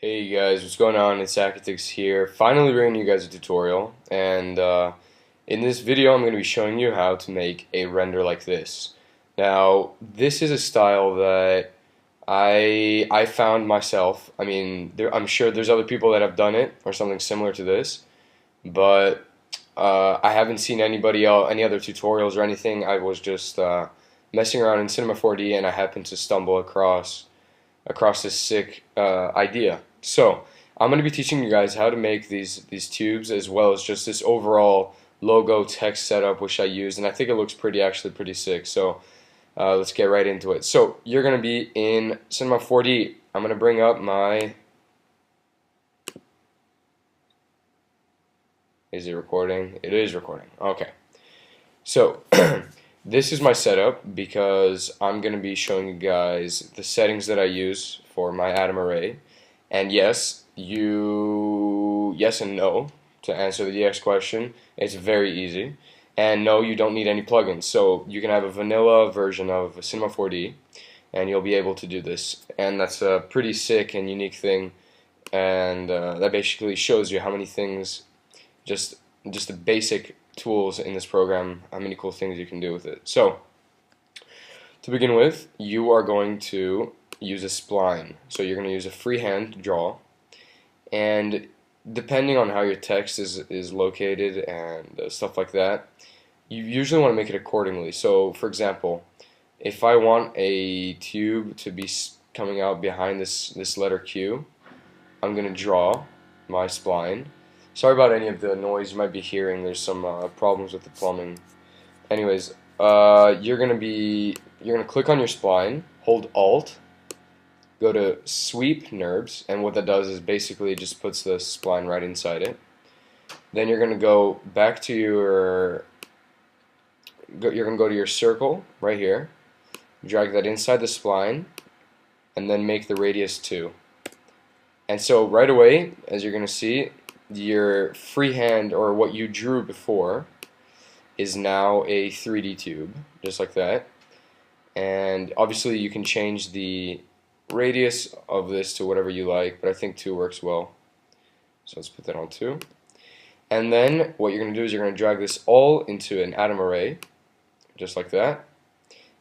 Hey guys, what's going on? It's Aqatix here, finally bringing you guys a tutorial, and in this video I'm going to be showing you how to make a render like this. Now, this is a style that I found myself. I mean, I'm sure there's other people that have done it or something similar to this, but I haven't seen anybody else, any other tutorials or anything. I was just messing around in Cinema4D and I happened to stumble across this sick idea. So I'm going to be teaching you guys how to make these tubes, as well as just this overall logo text setup which I used, and I think it looks actually pretty sick. So let's get right into it. So you're going to be in Cinema 4D. I'm going to bring up my... Is it recording? It is recording. Okay. So this is my setup because I'm going to be showing you guys the settings that I use for my atom array. And yes and no, to answer the yes question. It's very easy. And no, you don't need any plugins. So you can have a vanilla version of Cinema 4D and you'll be able to do this. And that's a pretty sick and unique thing. And that basically shows you how many things, just the basic tools in this program, how many cool things you can do with it. So to begin with, you are going to use a spline. So you're going to use a freehand to draw, and depending on how your text is located and stuff like that, you usually want to make it accordingly. So for example, if I want a tube to be coming out behind this letter Q, I'm going to draw my spline. Sorry about any of the noise you might be hearing. There's some problems with the plumbing. Anyways, you're gonna click on your spline, hold Alt, go to Sweep NURBS, and what that does is basically just puts the spline right inside it. Then you're gonna go back to you're gonna go to your circle right here, drag that inside the spline, and then make the radius 2. And so right away, as you're gonna see, your freehand, or what you drew before, is now a 3D tube, just like that. And obviously you can change the radius of this to whatever you like, but I think 2 works well. So let's put that on 2. And then what you're going to do is you're going to drag this all into an atom array, just like that.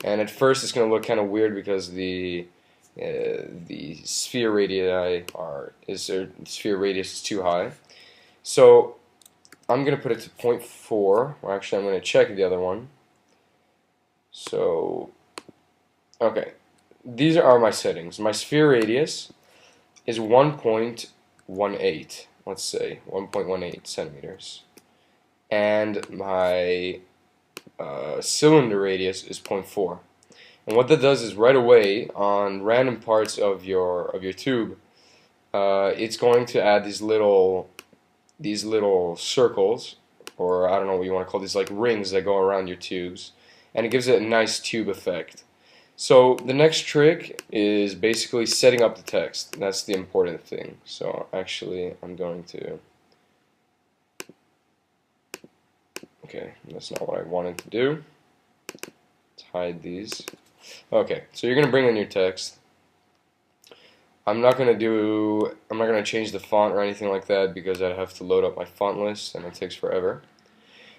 And at first it's going to look kind of weird because the sphere radius is too high. So I'm going to put it to 0.4, or actually I'm going to check the other one. So, okay, these are my settings. My sphere radius is 1.18, let's say, 1.18 centimeters. And my cylinder radius is 0.4. And what that does is right away, on random parts of your tube, it's going to add these little circles, or I don't know what you want to call these, like rings that go around your tubes, and it gives it a nice tube effect. So the next trick is basically setting up the text. That's the important thing. So actually I'm going to, okay, that's not what I wanted to do. Let's hide these. Okay, so you're going to bring in your text. I'm not going to change the font or anything like that because I'd have to load up my font list and it takes forever.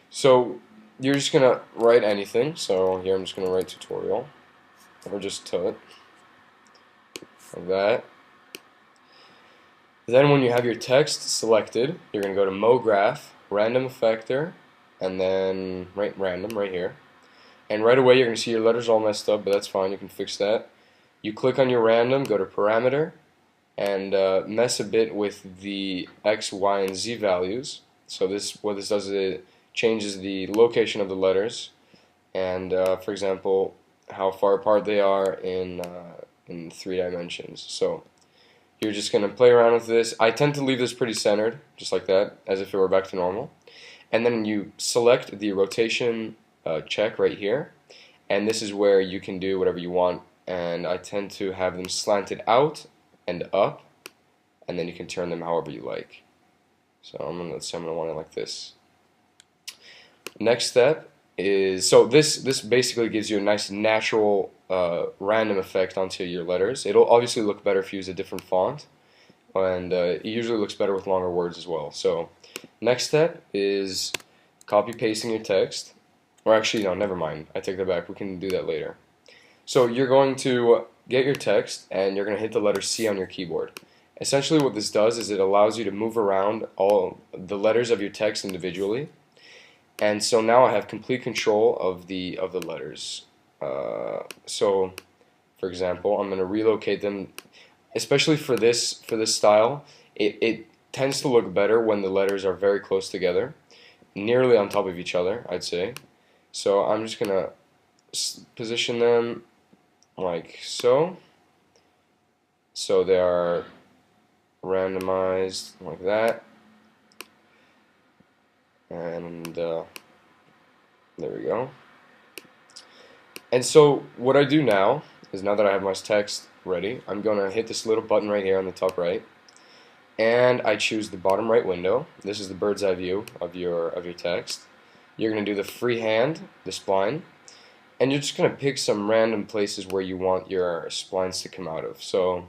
So you're just going to write anything. So here I'm just going to write tutorial, or just tut, like that. Then when you have your text selected, you're going to go to MoGraph, Random Effector, and then random right here. And right away you're going to see your letters all messed up, but that's fine, you can fix that. You click on your random, go to parameter, and mess a bit with the X, Y, and Z values. So what this does is it changes the location of the letters, and for example, how far apart they are in 3 dimensions. So you're just going to play around with this. I tend to leave this pretty centered, just like that, as if it were back to normal. And then you select the rotation check right here, and this is where you can do whatever you want. And I tend to have them slanted out and up, and then you can turn them however you like. So let's say I'm going to want it like this. Next step is, so this basically gives you a nice natural random effect onto your letters. It'll obviously look better if you use a different font, and it usually looks better with longer words as well. So next step is copy pasting your text, or actually no, never mind, I take that back, we can do that later. So you're going to get your text and you're going to hit the letter C on your keyboard. Essentially what this does is it allows you to move around all the letters of your text individually, and so now I have complete control of the letters. So for example, I'm going to relocate them, especially for this style. It tends to look better when the letters are very close together, nearly on top of each other, I'd say. So I'm just going to position them like so. So they are randomized like that. And there we go. And so what I do now is, now that I have my text ready, I'm going to hit this little button right here on the top right, and I choose the bottom right window. This is the bird's eye view of your text. You're going to do the freehand, the spline, and you're just going to pick some random places where you want your splines to come out of. So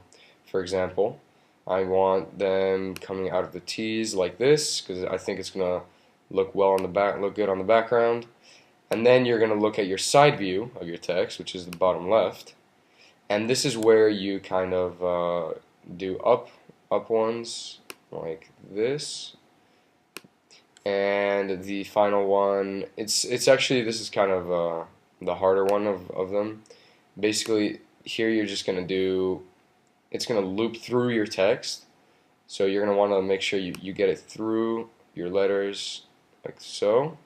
for example, I want them coming out of the T's like this, because I think it's going to look well on the back, look good on the background. And then you're going to look at your side view of your text, which is the bottom left, and this is where you kind of do up ones like this. And the final one, it's actually, this is kind of the harder one of them. Basically, here you're just going to do, it's going to loop through your text, so you're going to want to make sure you get it through your letters like so.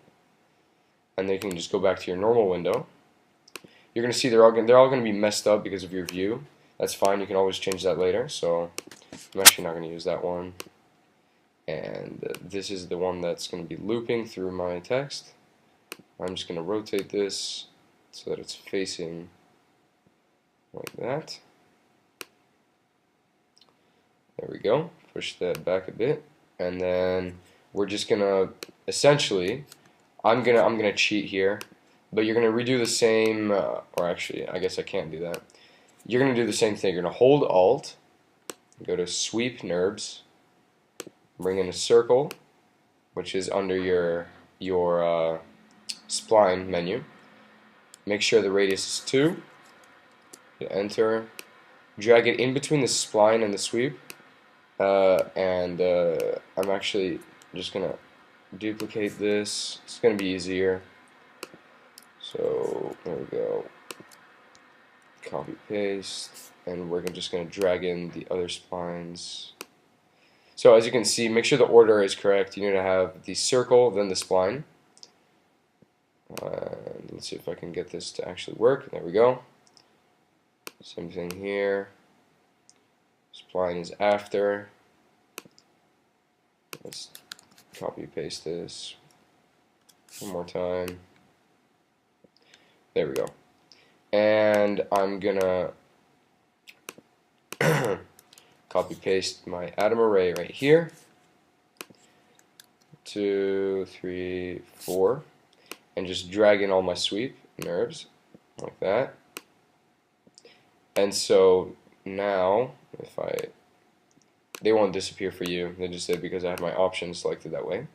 And then you can just go back to your normal window. You're going to see they're all going to be messed up because of your view. That's fine, you can always change that later. So I'm actually not going to use that one. And this is the one that's going to be looping through my text. I'm just going to rotate this so that it's facing like that. There we go. Push that back a bit, and then we're just going to essentially, I'm gonna cheat here, but you're gonna redo the same, or actually, I guess I can't do that. You're gonna do the same thing. You're gonna hold Alt, go to Sweep NURBS, bring in a circle, which is under your spline menu. Make sure the radius is 2. Hit Enter. Drag it in between the spline and the sweep, and I'm actually just gonna duplicate this. It's going to be easier. So there we go. Copy paste, and we're just going to drag in the other splines. So as you can see, make sure the order is correct. You need to have the circle, then the spline. Let's see if I can get this to actually work. There we go. Same thing here. Spline is after. Let's copy paste this one more time. There we go. And I'm gonna copy paste my atom array right here. 2, 3, 4, and just drag in all my sweep NURBS like that. And so now, if they won't disappear for you, they just did because I had my options selected that way.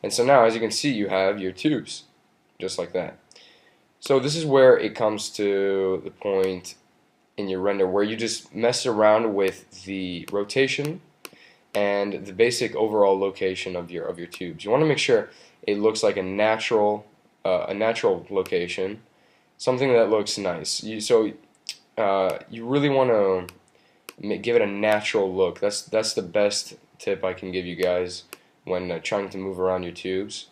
And so now, as you can see, you have your tubes, just like that. So this is where it comes to the point in your render where you just mess around with the rotation and the basic overall location of your tubes. You want to make sure it looks like a natural location, something that looks nice. You really want to give it a natural look. That's the best tip I can give you guys when trying to move around your tubes.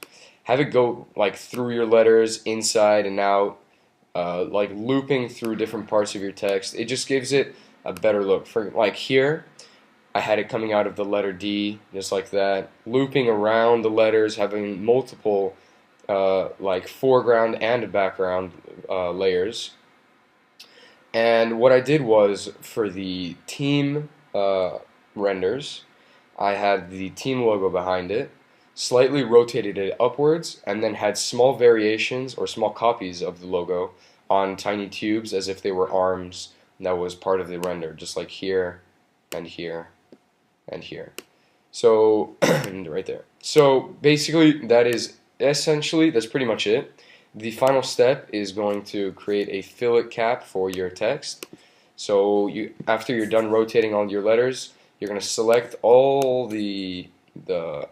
Have it go like through your letters, inside and out, like looping through different parts of your text. It just gives it a better look. For like here, I had it coming out of the letter D, just like that, looping around the letters, having multiple like foreground and background layers. And what I did was, for the team renders, I had the team logo behind it, slightly rotated it upwards, and then had small variations or small copies of the logo on tiny tubes as if they were arms that was part of the render, just like here and here and here. So and right there. So basically that's pretty much it. The final step is going to create a fillet cap for your text. So after you're done rotating all your letters, you're going to select all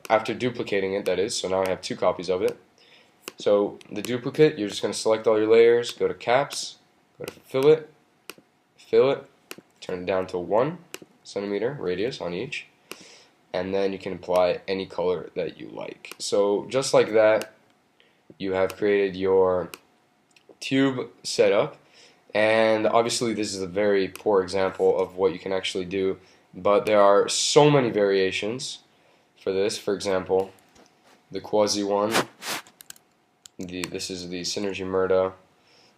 after duplicating it, that is. So now I have 2 copies of it. So the duplicate, you're just going to select all your layers, go to caps, go to fillet, turn it down to 1 centimeter radius on each, and then you can apply any color that you like. So just like that, you have created your tube setup. And obviously this is a very poor example of what you can actually do, but there are so many variations for this. For example, the quasi one, this is the Synergy Murda.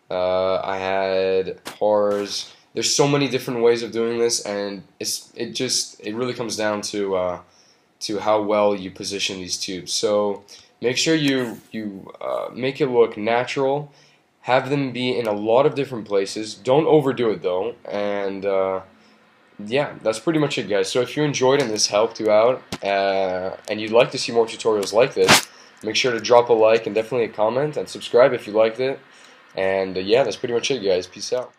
I had horrors. There's so many different ways of doing this, and it really comes down to how well you position these tubes. So make sure you make it look natural. Have them be in a lot of different places. Don't overdo it though. And yeah, that's pretty much it, guys. So if you enjoyed and this helped you out, and you'd like to see more tutorials like this, make sure to drop a like and definitely a comment and subscribe if you liked it. And yeah, that's pretty much it, guys. Peace out.